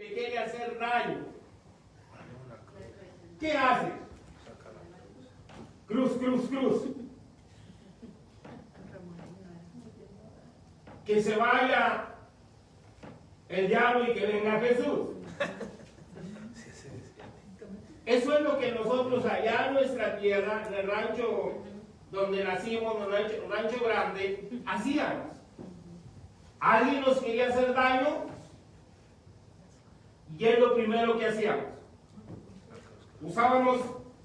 te quiere hacer daño, ¿qué haces? Cruz, cruz, cruz. Que se vaya el diablo y que venga Jesús. Eso es lo que nosotros allá en nuestra tierra, en el rancho donde nacimos, en el rancho grande, hacíamos. Alguien nos quería hacer daño y es lo primero que hacíamos. Usábamos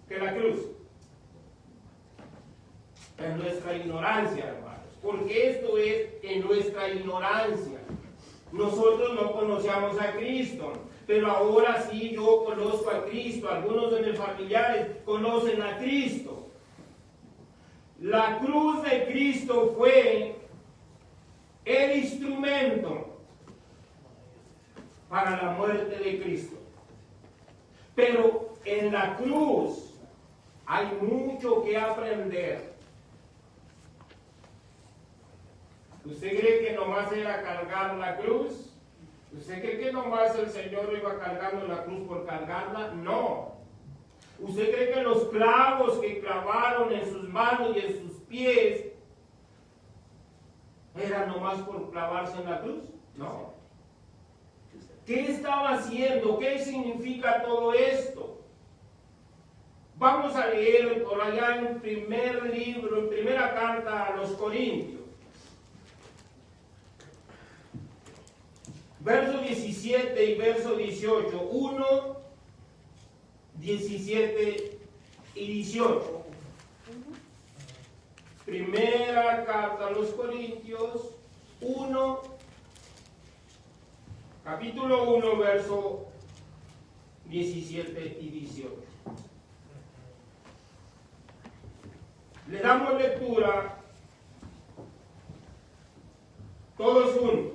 que la cruz. En nuestra ignorancia, hermanos. Porque esto es en nuestra ignorancia. Nosotros no conocíamos a Cristo, pero ahora sí yo conozco a Cristo. Algunos de mis familiares conocen a Cristo. La cruz de Cristo fue el instrumento para la muerte de Cristo. Pero en la cruz hay mucho que aprender. ¿Usted cree que nomás era cargar la cruz? ¿Usted cree que nomás el Señor iba cargando la cruz por cargarla? No. ¿Usted cree que los clavos que clavaron en sus manos y en sus pies eran nomás por clavarse en la cruz? No. ¿Qué estaba haciendo? ¿Qué significa todo esto? Vamos a leer por allá en primer libro, en primera carta a los Corintios. Verso 17 y verso 18. 1, 17 y 18. Primera carta a los Corintios 1, capítulo 1, verso 17 y 18. Le damos lectura todos juntos.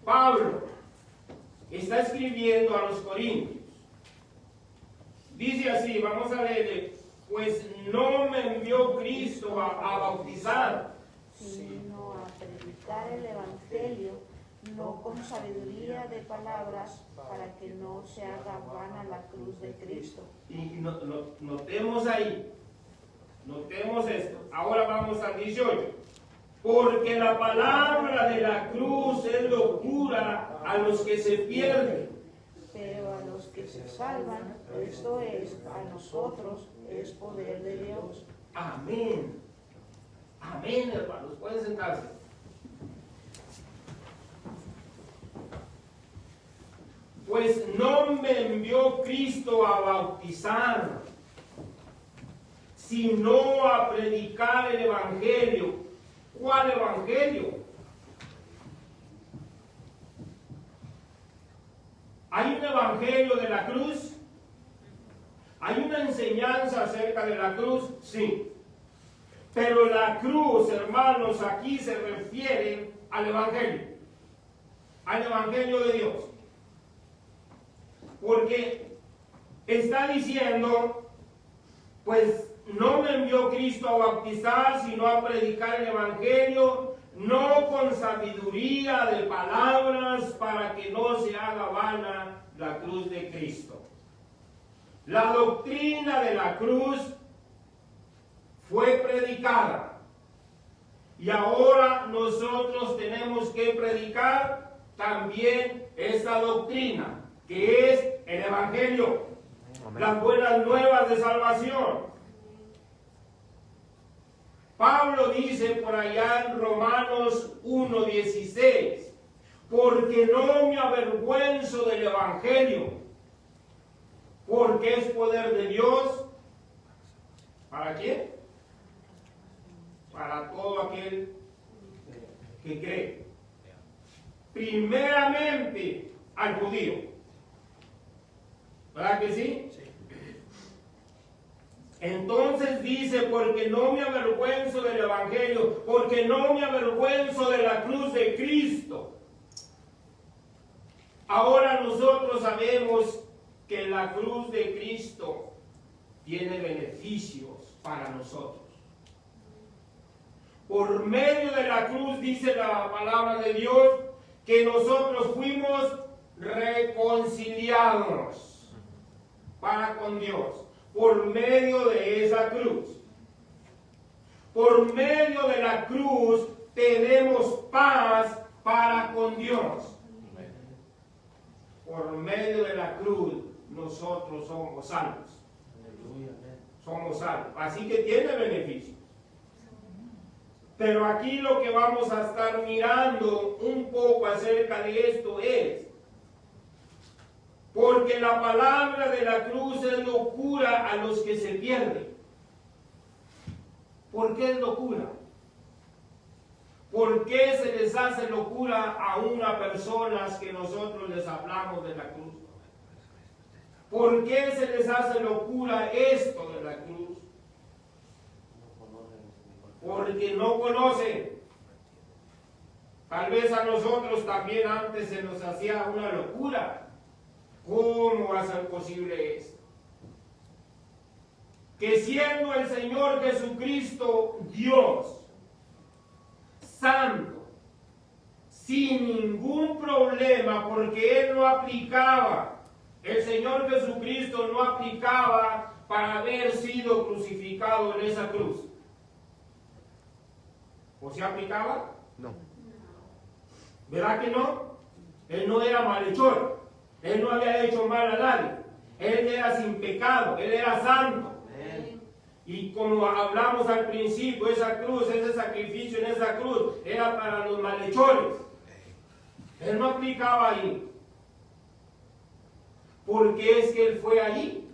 Pablo está escribiendo a los Corintios. Dice así, vamos a leerle: pues no me envió Cristo a bautizar, sino a predicar el Evangelio, no con sabiduría de palabras, para que no se haga vana la cruz de Cristo. Y notemos ahí, notemos esto. Ahora vamos al 18. Porque la palabra de la cruz es locura a los que se pierden. Pero a los que se salvan, esto es, a nosotros, es poder de Dios. Amén. Amén, hermanos. Pueden sentarse. Pues no me envió Cristo a bautizar, sino a predicar el Evangelio. ¿Cuál Evangelio? ¿Hay un Evangelio de la cruz? ¿Hay una enseñanza acerca de la cruz? Sí. Pero la cruz, hermanos, aquí se refiere al Evangelio de Dios. Porque está diciendo, pues no me envió Cristo a bautizar, sino a predicar el Evangelio, no con sabiduría de palabras, para que no se haga vana la cruz de Cristo. La doctrina de la cruz fue predicada. Y ahora nosotros tenemos que predicar también esta doctrina, que es el Evangelio, las buenas nuevas de salvación. Pablo dice por allá en Romanos 1:16, porque no me avergüenzo del Evangelio, porque es poder de Dios. ¿Para quién? Para todo aquel que cree. Primeramente al judío. ¿Verdad que sí? Sí. Entonces dice, porque no me avergüenzo del Evangelio, porque no me avergüenzo de la cruz de Cristo. Ahora nosotros sabemos que la cruz de Cristo tiene beneficios para nosotros. Por medio de la cruz, dice la palabra de Dios, que nosotros fuimos redimidos reconciliados para con Dios por medio de esa cruz. Por medio de la cruz tenemos paz para con Dios. Por medio de la cruz nosotros somos salvos. Somos salvos. Así que tiene beneficios. Pero aquí lo que vamos a estar mirando un poco acerca de esto es, porque la palabra de la cruz es locura a los que se pierden. ¿Por qué es locura? ¿Por qué se les hace locura a una persona que nosotros les hablamos de la cruz? ¿Por qué se les hace locura esto de la cruz? Porque no conocen. Tal vez a nosotros también antes se nos hacía una locura. ¿Cómo va a ser posible esto? Que siendo el Señor Jesucristo Dios, santo, sin ningún problema, porque Él no aplicaba, el Señor Jesucristo no aplicaba para haber sido crucificado en esa cruz. ¿O se aplicaba? No. ¿Verdad que no? Él no era malhechor. Él no había hecho mal a nadie. Él era sin pecado. Él era santo. Y como hablamos al principio, esa cruz, ese sacrificio en esa cruz, era para los malhechores. Él no aplicaba ahí. Porque es que Él fue allí.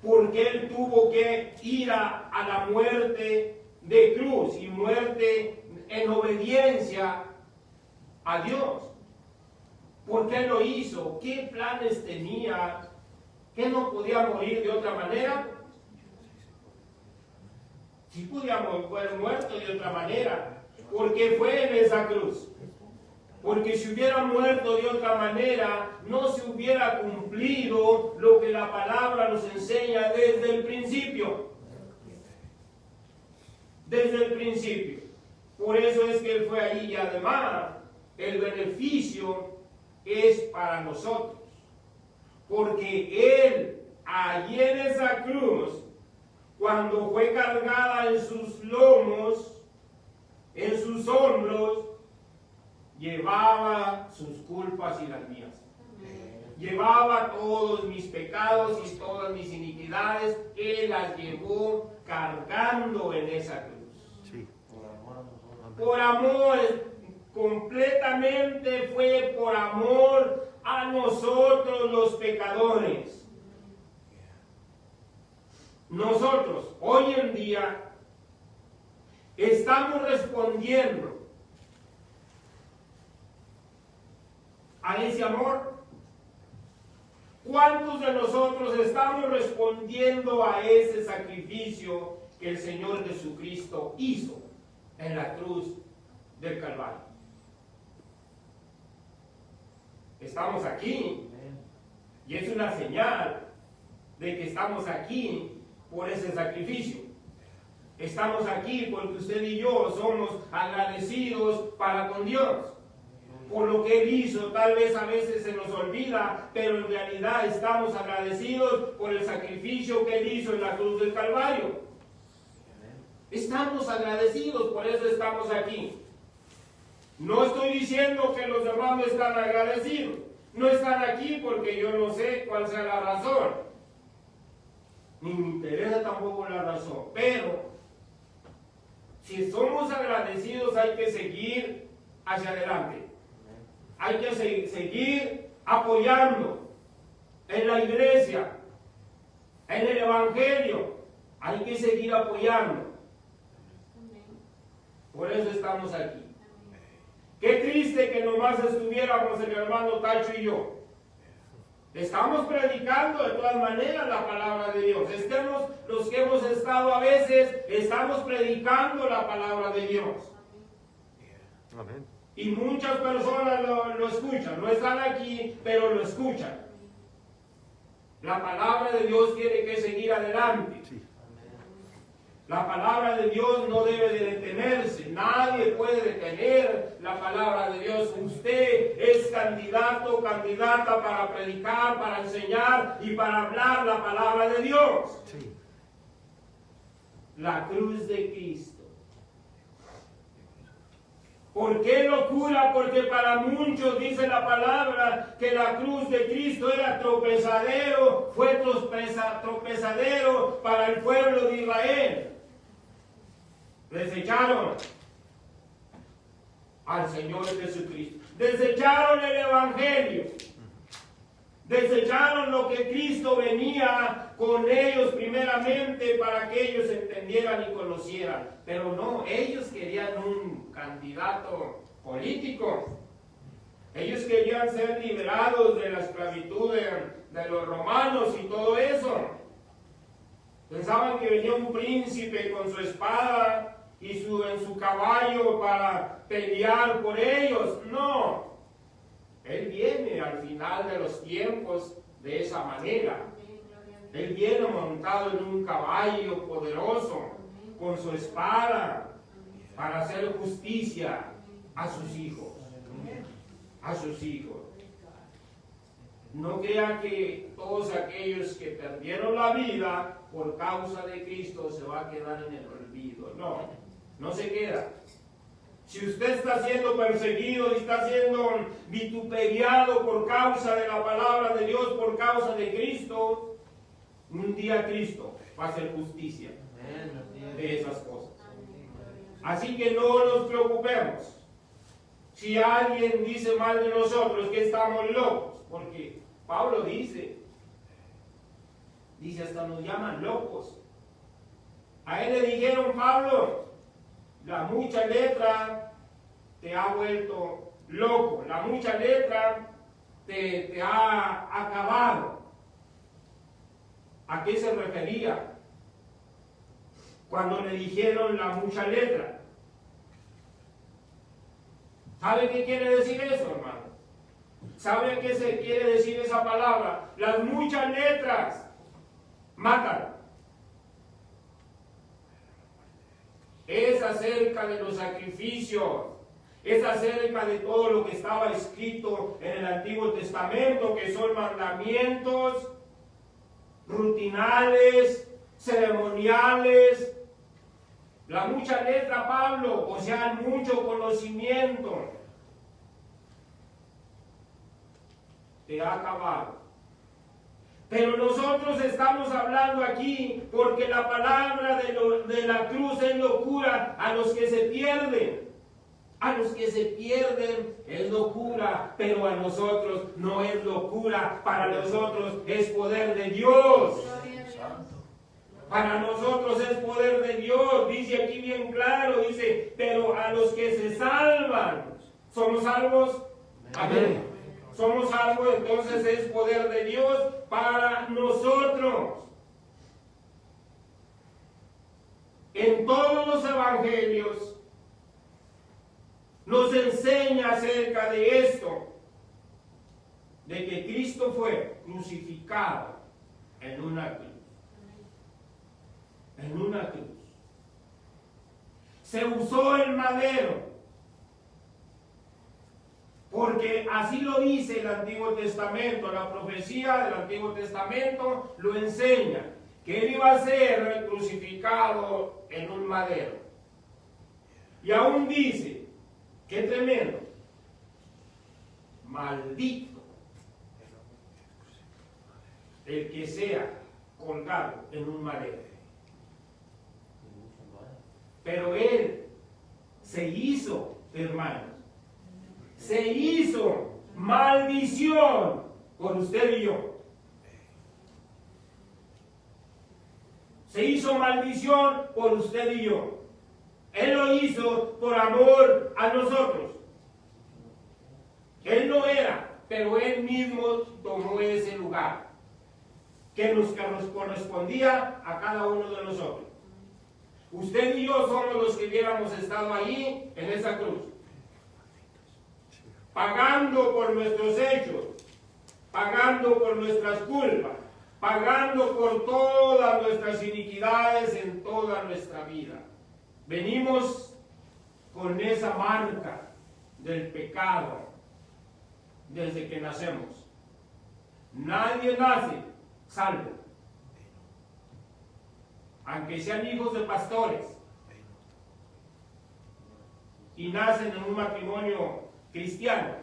Porque Él tuvo que ir a la muerte de cruz y muerte en obediencia a Dios. ¿Por qué lo hizo? ¿Qué planes tenía? ¿Que no podía morir de otra manera? Sí podía haber muerto de otra manera, porque fue en esa cruz. Porque si hubiera muerto de otra manera, no se hubiera cumplido lo que la palabra nos enseña desde el principio. Desde el principio. Por eso es que Él fue allí y además el beneficio es para nosotros. Porque Él, allí en esa cruz, cuando fue cargada en sus lomos, en sus hombros, llevaba sus culpas y las mías. Llevaba todos mis pecados y todas mis iniquidades. Él las llevó cargando en esa cruz. Sí. Por amor, completamente fue por amor a nosotros los pecadores. Nosotros, hoy en día, estamos respondiendo a ese amor. ¿Cuántos de nosotros estamos respondiendo a ese sacrificio que el Señor Jesucristo hizo en la cruz del Calvario? Estamos aquí y es una señal de que estamos aquí por ese sacrificio. Estamos aquí porque usted y yo somos agradecidos para con Dios por lo que Él hizo. Tal vez a veces se nos olvida, pero en realidad estamos agradecidos por el sacrificio que Él hizo en la cruz del Calvario. Estamos agradecidos, por eso estamos aquí. No estoy diciendo que los demás no están agradecidos. No están aquí porque yo no sé cuál sea la razón. Ni me interesa tampoco la razón. Pero si somos agradecidos hay que seguir hacia adelante. Hay que seguir apoyando en la iglesia, en el evangelio. Hay que seguir apoyando. Por eso estamos aquí. Qué triste que nomás estuviéramos el hermano Tacho y yo. Estamos predicando de todas maneras la palabra de Dios. Estemos los que hemos estado a veces, estamos predicando la palabra de Dios. Amén. Y muchas personas lo escuchan. No están aquí, pero lo escuchan. La palabra de Dios tiene que seguir adelante. Sí. La palabra de Dios no debe de detenerse. Nadie puede detener la palabra de Dios. Usted es candidato, candidata para predicar, para enseñar y para hablar la palabra de Dios. Sí. La cruz de Cristo. ¿Por qué locura? Porque para muchos dice la palabra que la cruz de Cristo era tropezadero, fue tropezadero para el pueblo de Israel. Desecharon al Señor Jesucristo. Desecharon el Evangelio. Desecharon lo que Cristo venía con ellos primeramente para que ellos entendieran y conocieran. Pero no, ellos querían un candidato político. Ellos querían ser liberados de la esclavitud de los romanos y todo eso. Pensaban que venía un príncipe con su espada y en su caballo para pelear por ellos. No. Él viene al final de los tiempos de esa manera. Él viene montado en un caballo poderoso, con su espada, para hacer justicia a sus hijos. A sus hijos. No crean que todos aquellos que perdieron la vida por causa de Cristo se va a quedar en el olvido. No, no se queda. Si usted está siendo perseguido y está siendo vituperiado por causa de la palabra de Dios, por causa de Cristo, un día Cristo va a hacer justicia de esas cosas. Así que no nos preocupemos. Si alguien dice mal de nosotros, que estamos locos, porque Pablo dice hasta nos llaman locos. A él le dijeron, Pablo, la mucha letra te ha vuelto loco, la mucha letra te ha acabado. ¿A qué se refería cuando le dijeron la mucha letra? ¿Sabe qué quiere decir eso, hermano? ¿Sabe qué se quiere decir esa palabra? Las muchas letras matan. Es acerca de los sacrificios, es acerca de todo lo que estaba escrito en el Antiguo Testamento, que son mandamientos rutinales, ceremoniales. La mucha letra, Pablo, o sea, el mucho conocimiento, te ha acabado. Pero nosotros estamos hablando aquí porque la palabra de la cruz es locura a los que se pierden. A los que se pierden es locura, pero a nosotros no es locura. Para nosotros es poder de Dios. Para nosotros es poder de Dios. Dice aquí bien claro, dice, pero a los que se salvan, ¿somos salvos? Amén. Somos salvos, entonces es poder de Dios para nosotros. En todos los evangelios nos enseña acerca de esto, de que Cristo fue crucificado en una cruz. En una cruz. Se usó el madero, porque así lo dice el Antiguo Testamento, la profecía del Antiguo Testamento lo enseña, que él iba a ser crucificado en un madero. Y aún dice, qué tremendo, maldito el que sea colgado en un madero. Pero él se hizo, hermanos, se hizo maldición por usted y yo. Se hizo maldición por usted y yo. Él lo hizo por amor a nosotros. Él no era, pero él mismo tomó ese lugar que nos correspondía a cada uno de nosotros. Usted y yo somos los que hubiéramos estado ahí en esa cruz, pagando por nuestros hechos, pagando por nuestras culpas, pagando por todas nuestras iniquidades en toda nuestra vida. Venimos con esa marca del pecado desde que nacemos. Nadie nace salvo, aunque sean hijos de pastores y nacen en un matrimonio cristiano,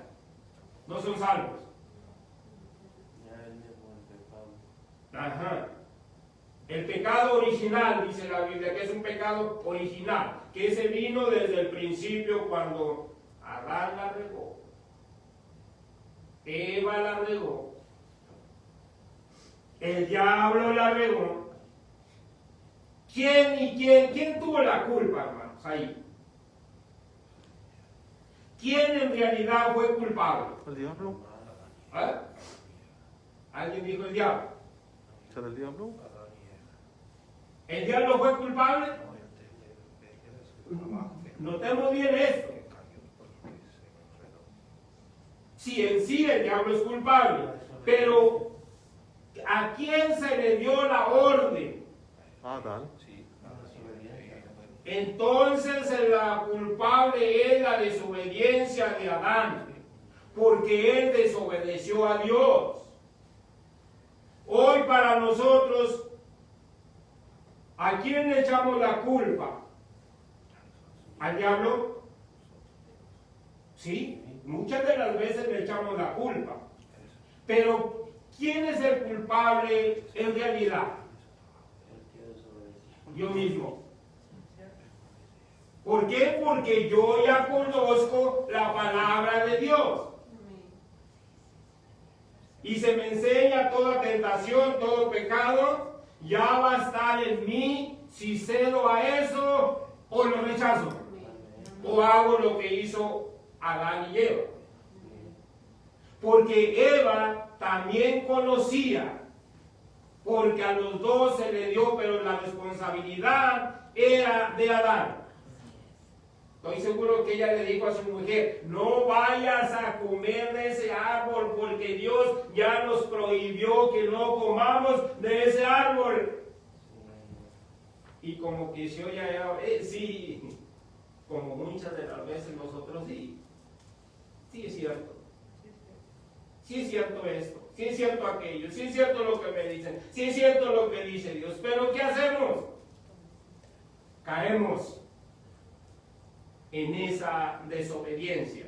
no son salvos. Ajá. El pecado original, dice la Biblia, que es un pecado original, que ese vino desde el principio cuando Adán la regó, Eva la regó, el diablo la regó. ¿Quién tuvo la culpa, hermanos? Ahí. ¿Quién en realidad fue culpable? ¿El diablo? ¿Eh? ¿Alguien dijo el diablo? ¿Será el diablo? ¿El diablo fue culpable? Notemos bien esto. Sí, en sí el diablo es culpable, pero ¿a quién se le dio la orden? Adán. Entonces la culpable es la desobediencia de Adán, porque él desobedeció a Dios. Hoy para nosotros, ¿a quién le echamos la culpa? ¿Al diablo? Sí, muchas de las veces le echamos la culpa. Pero, ¿quién es el culpable en realidad? Yo mismo. ¿Por qué? Porque yo ya conozco la palabra de Dios. Y se me enseña toda tentación, todo pecado, ya va a estar en mí si cedo a eso o lo rechazo. O hago lo que hizo Adán y Eva. Porque Eva también conocía, porque a los dos se le dio, pero la responsabilidad era de Adán. Estoy seguro que ella le dijo a su mujer, no vayas a comer de ese árbol porque Dios ya nos prohibió que no comamos de ese árbol. Y como que se oye, sí, como muchas de las veces nosotros sí. Sí es cierto. Sí es cierto esto, sí es cierto aquello, sí es cierto lo que me dicen, sí es cierto lo que dice Dios. Pero ¿qué hacemos? Caemos en esa desobediencia.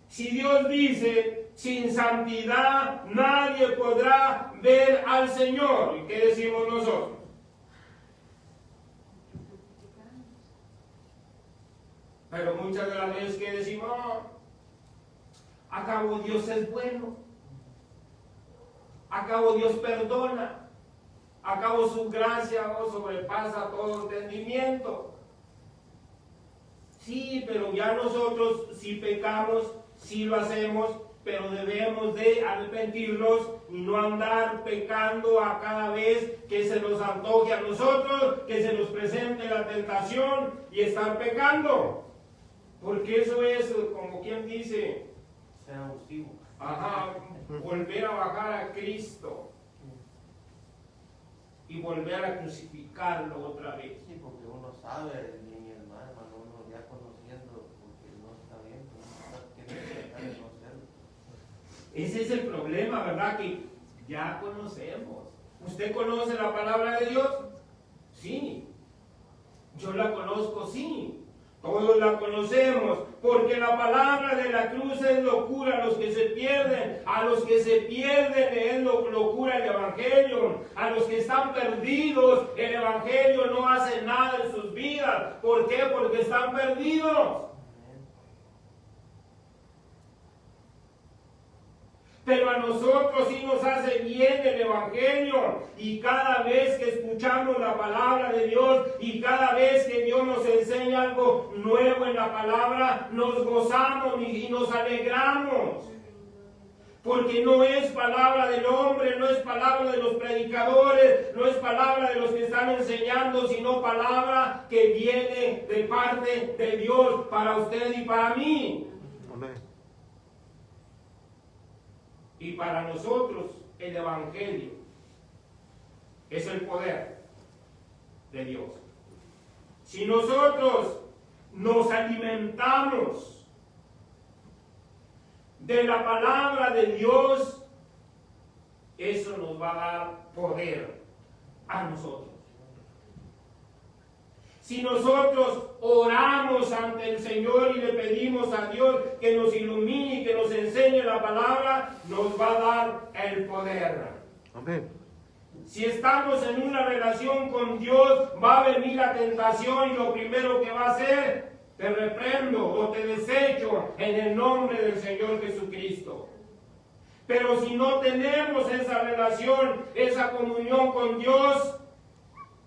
Si Dios dice, sin santidad nadie podrá ver al Señor, ¿y qué decimos nosotros? Pero muchas de las veces que decimos, acabo Dios es bueno, acabo Dios perdona, acabo su gracia sobrepasa todo entendimiento. Sí, pero ya nosotros si pecamos, sí lo hacemos, pero debemos de arrepentirnos y no andar pecando a cada vez que se nos antoje a nosotros, que se nos presente la tentación y estar pecando. Porque eso es, como quien dice, ser abusivo. ajá, volver a bajar a Cristo y volver a crucificarlo otra vez. Sí, porque uno sabe, mi hermano, uno ya conociendo, porque no está bien, tiene que dejar de no hacerlo. Ese es el problema, ¿verdad? Que ya conocemos. ¿Usted conoce la palabra de Dios? Sí. Yo la conozco, sí. Todos la conocemos, porque la palabra de la cruz es locura a los que se pierden. A los que se pierden es locura el Evangelio. A los que están perdidos, el Evangelio no hace nada en sus vidas. ¿Por qué? Porque están perdidos. Pero a nosotros sí nos hace bien el Evangelio, y cada vez que escuchamos la palabra de Dios y cada vez que Dios nos enseña algo nuevo en la palabra, nos gozamos y nos alegramos. Porque no es palabra del hombre, no es palabra de los predicadores, no es palabra de los que están enseñando, sino palabra que viene de parte de Dios para usted y para mí. Amén. Y para nosotros el Evangelio es el poder de Dios. Si nosotros nos alimentamos de la palabra de Dios, eso nos va a dar poder a nosotros. Si nosotros oramos ante el Señor y le pedimos a Dios que nos ilumine y que nos enseñe la palabra, nos va a dar el poder. Amén. Si estamos en una relación con Dios, va a venir la tentación y lo primero que va a hacer, te reprendo o te desecho en el nombre del Señor Jesucristo. Pero si no tenemos esa relación, esa comunión con Dios,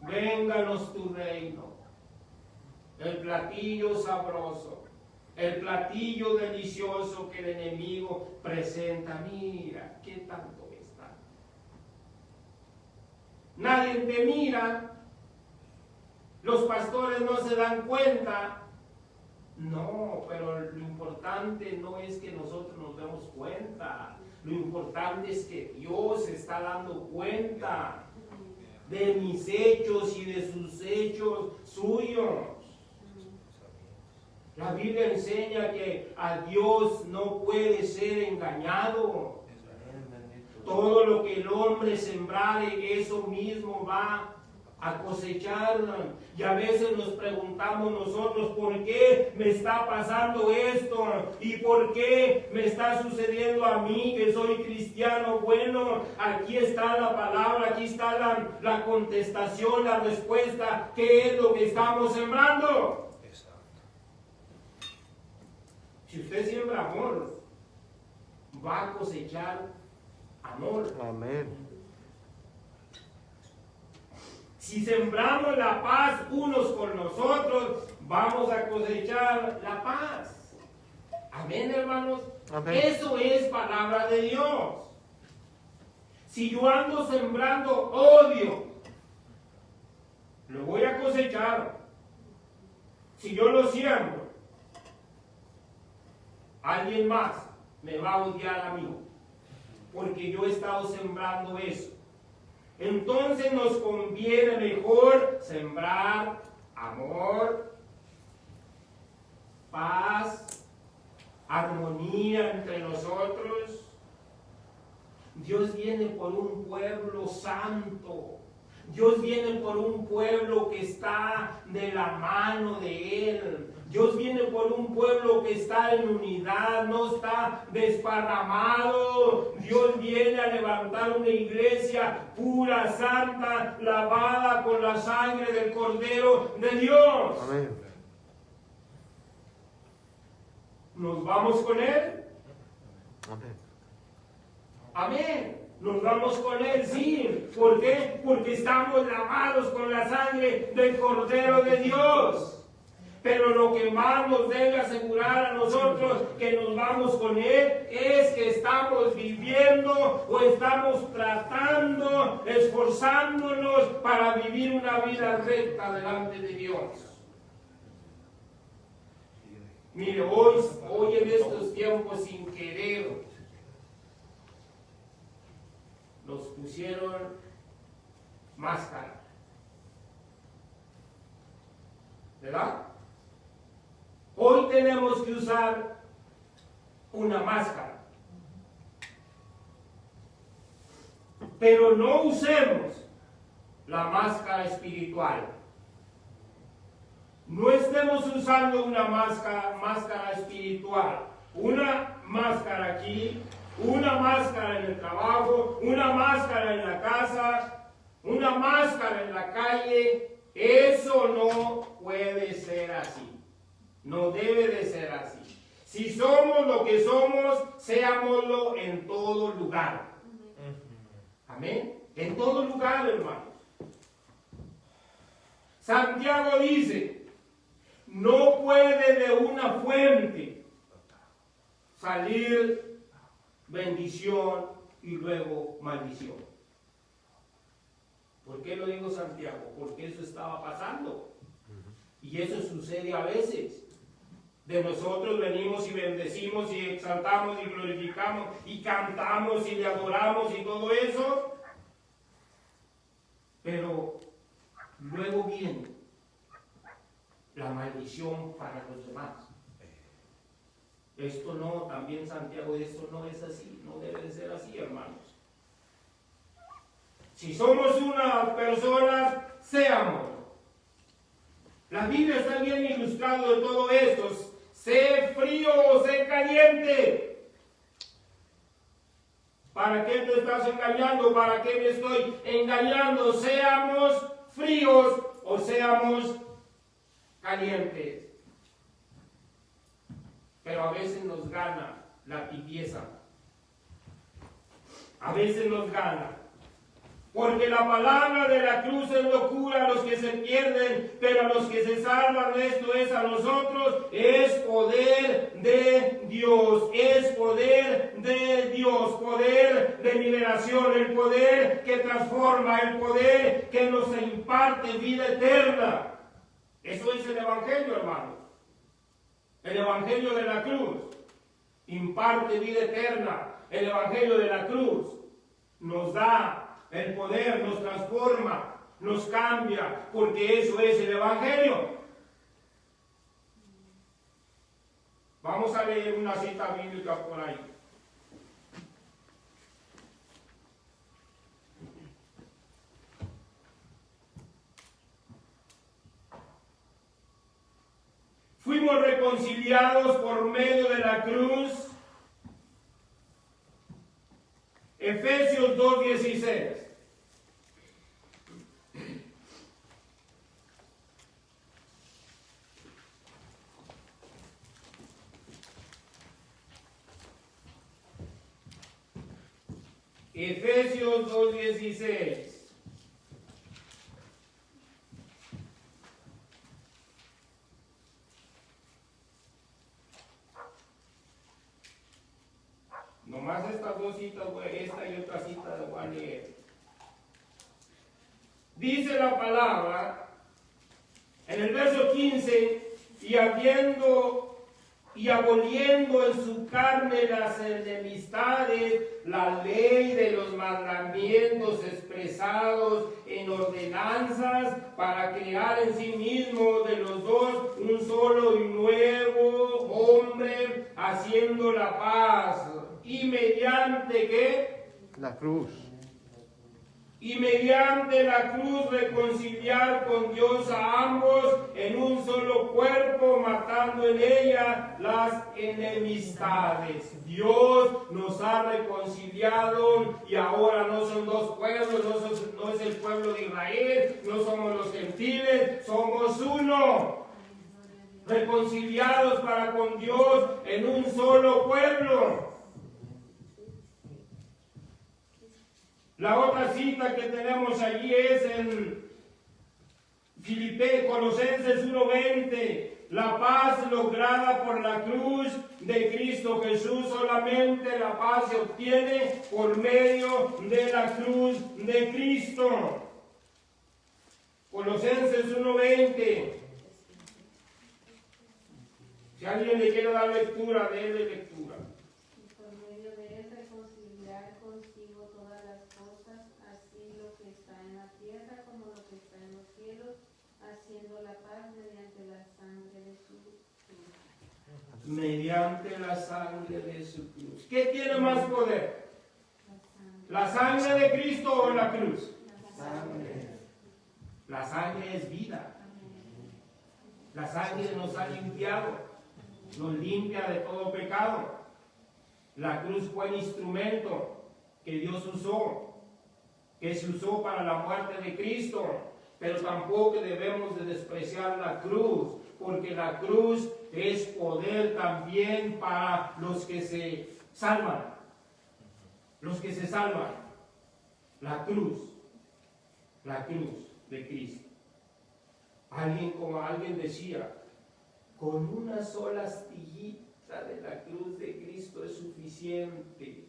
vénganos tu reino. El platillo sabroso, el platillo delicioso que el enemigo presenta. Mira, qué tanto está. Nadie te mira, los pastores no se dan cuenta. No, pero lo importante no es que nosotros nos demos cuenta. Lo importante es que Dios se está dando cuenta de mis hechos y de sus hechos suyos. La Biblia enseña que a Dios no puede ser engañado. Todo lo que el hombre sembrare, eso mismo va a cosechar. Y a veces nos preguntamos nosotros, ¿por qué me está pasando esto? ¿Y por qué me está sucediendo a mí que soy cristiano? Bueno, aquí está la palabra, aquí está la contestación, la respuesta. ¿Qué es lo que estamos sembrando? Si usted siembra amor, va a cosechar amor. Amén. Si sembramos la paz unos con nosotros, vamos a cosechar la paz. Amén, hermanos. Amén. Eso es palabra de Dios. Si yo ando sembrando odio, lo voy a cosechar. Si yo lo siembro, alguien más me va a odiar a mí, porque yo he estado sembrando eso. Entonces nos conviene mejor sembrar amor, paz, armonía entre nosotros. Dios viene por un pueblo santo. Dios viene por un pueblo que está de la mano de Él. Dios viene por un pueblo que está en unidad, no está desparramado. Dios viene a levantar una iglesia pura, santa, lavada con la sangre del Cordero de Dios. Amén. ¿Nos vamos con Él? Amén. Amén. Nos vamos con Él, sí. ¿Por qué? Porque estamos lavados con la sangre del Cordero de Dios. Pero lo que más nos debe asegurar a nosotros que nos vamos con Él es que estamos viviendo o estamos tratando, esforzándonos para vivir una vida recta delante de Dios. Mire, hoy en estos tiempos sin querer nos pusieron máscara. ¿Verdad? Hoy tenemos que usar una máscara. Pero no usemos la máscara espiritual. No estemos usando una máscara espiritual. Una máscara aquí, una máscara en el trabajo, una máscara en la casa, una máscara en la calle. Eso no puede ser así. No debe de ser así. Si somos lo que somos, seámoslo en todo lugar. Amén. En todo lugar, hermanos. Santiago dice, no puede de una fuente salir bendición y luego maldición. ¿Por qué lo digo Santiago? Porque eso estaba pasando. Y eso sucede a veces. De nosotros venimos y bendecimos y exaltamos y glorificamos y cantamos y le adoramos y todo eso. Pero luego viene la maldición para los demás. Esto no, también Santiago, esto no es así, no debe de ser así, hermanos. Si somos una persona, seamos. La Biblia está bien ilustrado de todo esto. Sé frío o sé caliente. ¿Para qué te estás engañando? ¿Para qué me estoy engañando? Seamos fríos o seamos calientes. Pero a veces nos gana la tibieza. A veces nos gana. Porque la palabra de la cruz es locura a los que se pierden, pero a los que se salvan, esto es a nosotros, es poder de Dios, es poder de Dios, poder de liberación, el poder que transforma, el poder que nos imparte vida eterna. Eso es el Evangelio, hermanos. El Evangelio de la cruz imparte vida eterna. El Evangelio de la cruz nos da el poder, nos transforma, nos cambia, porque eso es el Evangelio. Vamos a leer una cita bíblica por ahí. Fuimos reconciliados por medio de la cruz. Efesios 2:16. Efesios 2:16. Nomás estas dos citas, esta y otra cita voy a leer. Dice la palabra en el verso 15, y aboliendo en su carne las enemistades, la ley de los mandamientos expresados en ordenanzas, para crear en sí mismo de los dos un solo y nuevo hombre, haciendo la paz. Y mediante ¿qué? La cruz. Y mediante la cruz reconciliar con Dios a ambos en un solo cuerpo, matando en ella las enemistades. Dios nos ha reconciliado y ahora no son dos pueblos, no es el pueblo de Israel, no somos los gentiles, somos uno. Reconciliados para con Dios en un solo pueblo. La otra cita que tenemos allí es en Colosenses 1:20. La paz lograda por la cruz de Cristo Jesús, solamente la paz se obtiene por medio de la cruz de Cristo. Colosenses 1:20. Si alguien le quiere dar lectura, déle lectura. Por medio de él reconciliar consigo todas las cosas, así lo que está en la tierra como lo que está en los cielos, haciendo la paz mediante la sangre de su cruz. Mediante la sangre de su cruz. ¿Qué tiene más poder? La ¿La sangre de Cristo o la cruz? Sangre. La sangre es vida. La sangre nos ha limpiado, nos limpia de todo pecado. La cruz fue el instrumento que Dios usó, que se usó para la muerte de Cristo. Pero tampoco debemos de despreciar la cruz, porque la cruz es poder también para los que se salvan. Los que se salvan. La cruz de Cristo. Como alguien decía, con una sola astillita de la cruz de Cristo es suficiente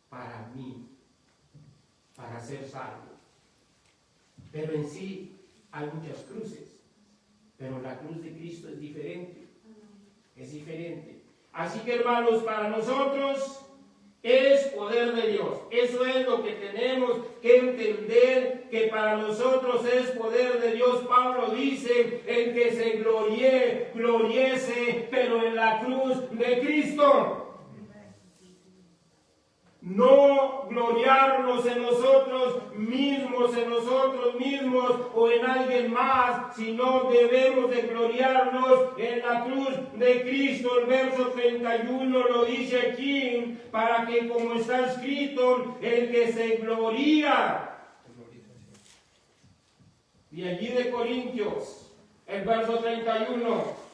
para mí, para ser salvo. Pero en sí hay muchas cruces, pero la cruz de Cristo es diferente. Es diferente. Así que, hermanos, para nosotros es poder de Dios. Eso es lo que tenemos que entender, que para nosotros es poder de Dios. Pablo dice, el que se gloríe, gloriese, pero en la cruz de Cristo. No gloriarnos en nosotros mismos o en alguien más, sino debemos de gloriarnos en la cruz de Cristo. El verso 31 lo dice aquí, para que como está escrito, el que se gloría. Y allí de Corintios, el verso 31.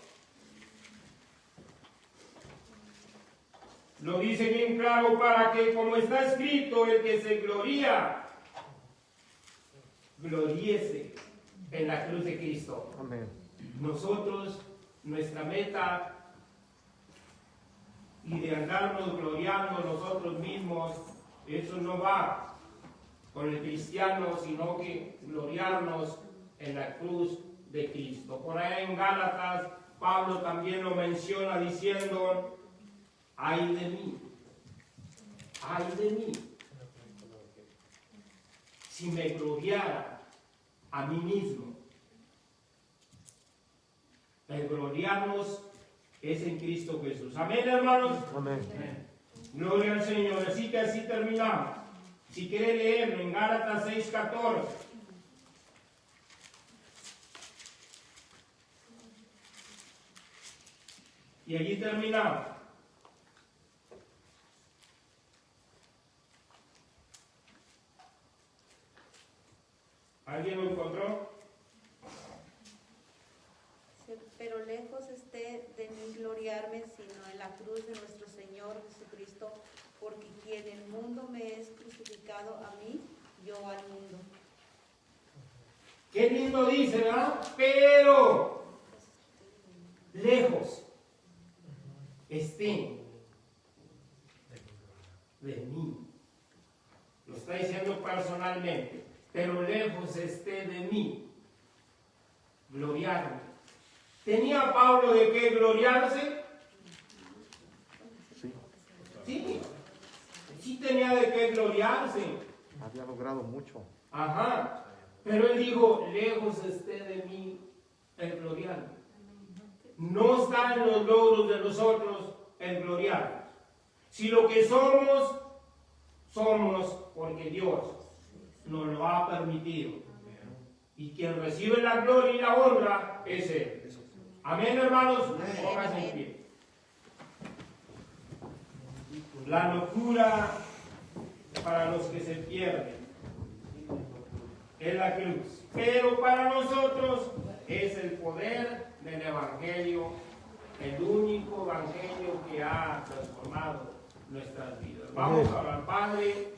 Lo dice bien claro, para que como está escrito, el que se gloría, gloríese en la cruz de Cristo. Amén. Nosotros, nuestra meta, y de andarnos gloriando nosotros mismos, eso no va con el cristiano, sino que gloriarnos en la cruz de Cristo. Por ahí en Gálatas, Pablo también lo menciona diciendo, ay de mí, si me gloriara a mí mismo. El gloriarnos es en Cristo Jesús. Amén, hermanos. Amén. Gloria al Señor. Así que así terminamos. Si quiere leerlo en Gálatas 6:14. Y allí terminamos. ¿Alguien lo encontró? Pero lejos esté de mí gloriarme, sino en la cruz de nuestro Señor Jesucristo, porque quien el mundo me es crucificado a mí, yo al mundo. Qué lindo dice, ¿verdad? Pero lejos esté de mí. Lo está diciendo personalmente. Pero lejos esté de mí gloriarme. ¿Tenía Pablo de qué gloriarse? Sí. Sí tenía de qué gloriarse. Había logrado mucho. Ajá. Pero él dijo, lejos esté de mí el gloriarme. No está en los logros de nosotros el gloriarnos. Si lo que somos, somos porque Dios nos lo ha permitido. Y quien recibe la gloria y la honra es Él. Amén, hermanos. Pónganse en pie. La locura para los que se pierden es la cruz. Pero para nosotros es el poder del Evangelio, el único Evangelio que ha transformado nuestras vidas. Vamos a orar. Padre,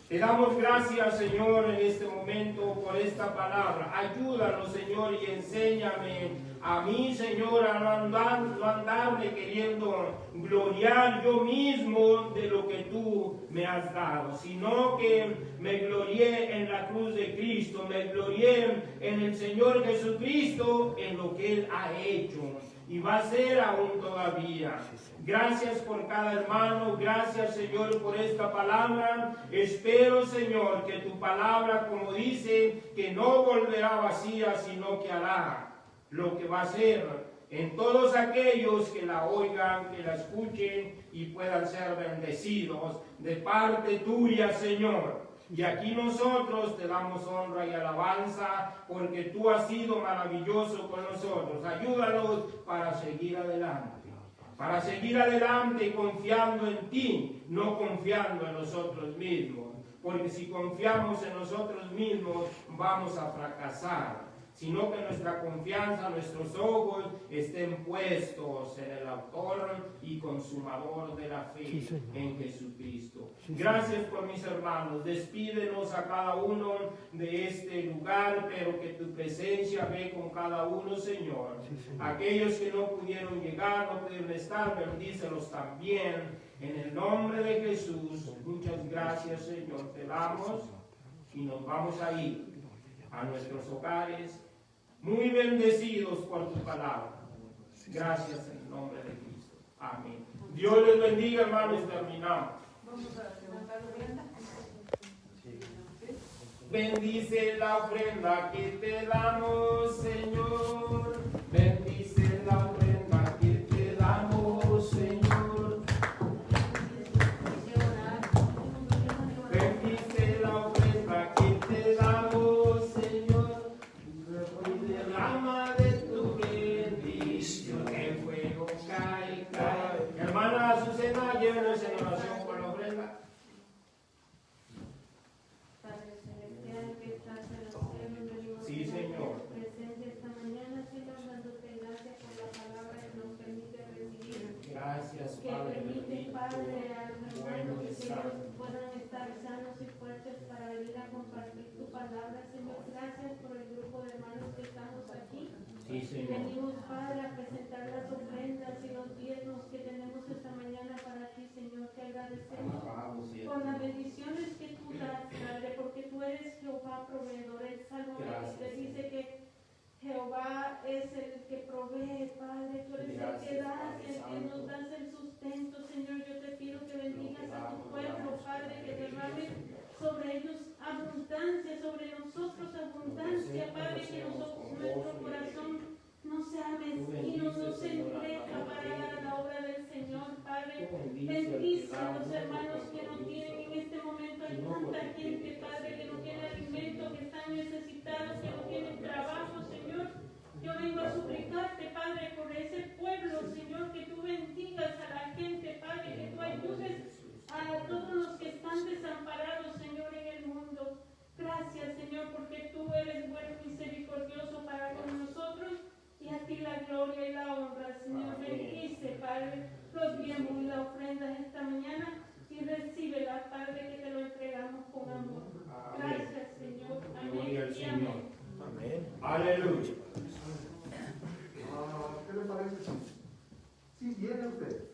te damos gracias, Señor, en este momento por esta palabra. Ayúdanos, Señor, y enséñame a mí, Señor, a no andarme queriendo gloriar yo mismo de lo que tú me has dado, sino que me glorié en la cruz de Cristo, me glorié en el Señor Jesucristo, en lo que Él ha hecho y va a ser aún todavía. Gracias por cada hermano, gracias, Señor, por esta palabra. Espero, Señor, que tu palabra, como dice, que no volverá vacía, sino que hará lo que va a hacer en todos aquellos que la oigan, que la escuchen y puedan ser bendecidos de parte tuya, Señor. Y aquí nosotros te damos honra y alabanza porque tú has sido maravilloso con nosotros. Ayúdanos para seguir adelante. Para seguir adelante confiando en ti, no confiando en nosotros mismos. Porque si confiamos en nosotros mismos, vamos a fracasar. Sino que nuestra confianza, nuestros ojos estén puestos en el autor y consumador de la fe, en Jesucristo. Gracias por mis hermanos. Despídenos a cada uno de este lugar, pero que tu presencia ve con cada uno, Señor. Aquellos que no pudieron llegar, no pudieron estar, bendícelos también. En el nombre de Jesús, muchas gracias, Señor. Te damos y nos vamos a ir a nuestros hogares, muy bendecidos por tu palabra. Gracias en el nombre de Cristo. Amén. Dios les bendiga, hermanos. Terminamos. Vamos a levantar la ofrenda. Bendice la ofrenda que te damos, Señor. Bendice la ofrenda que te damos, Señor. Bendice la ofrenda que te damos, Señor. Y derrama de tu bendición, que el fuego cae, cae. Hermana Azucena, llévenos en oración por la ofrenda. Padre celestial que estás en los cielos, venimos Sí, Señor. presente esta mañana, Señor, dándote gracias por la palabra que nos permite recibir. Gracias, Que Padre. permite, Padre, a los hermanos Bueno, que santo. ellos puedan estar sanos y fuertes para venir a compartir tu palabra, Señor. Gracias por el grupo de hermanos que estamos aquí. Sí, Señor. Venimos, Padre, a presentar las ofrendas y los diezmos que tenemos esta mañana para ti, Señor. Te agradecemos por las bendiciones que tú das, Padre, porque tú eres Jehová proveedor. El Salmo Gracias, te dice que Jehová es el que provee, Padre. Tú eres el que das, el que nos das el sustento, Señor. Yo te pido que bendigas a tu pueblo, Padre, que derrames sobre ellos abundancia, sobre nosotros abundancia, Padre, que nuestro corazón no sea mezquino, no se endurezca para dar a la obra del Señor, Padre. Bendice a los hermanos que no tienen en este momento. Hay tanta gente, Padre, que no tiene alimento, que están necesitados, que no tienen trabajo, Señor. Yo vengo a suplicarte, Padre, por ese pueblo, Señor, que tú bendigas a la gente, Padre, que tú ayudes a todos los que están desamparados, Señor, en el mundo. Gracias, Señor, porque tú eres bueno y misericordioso para con nosotros, y a ti la gloria y la honra, Señor. Bendice, Padre, los diezmos y la ofrenda esta mañana, y recíbela, Padre, que te lo entregamos con amor. Gracias, Señor. Gloria al Amén y Señor. amén. Aleluya. ¿Qué le parece? Sí, viene usted.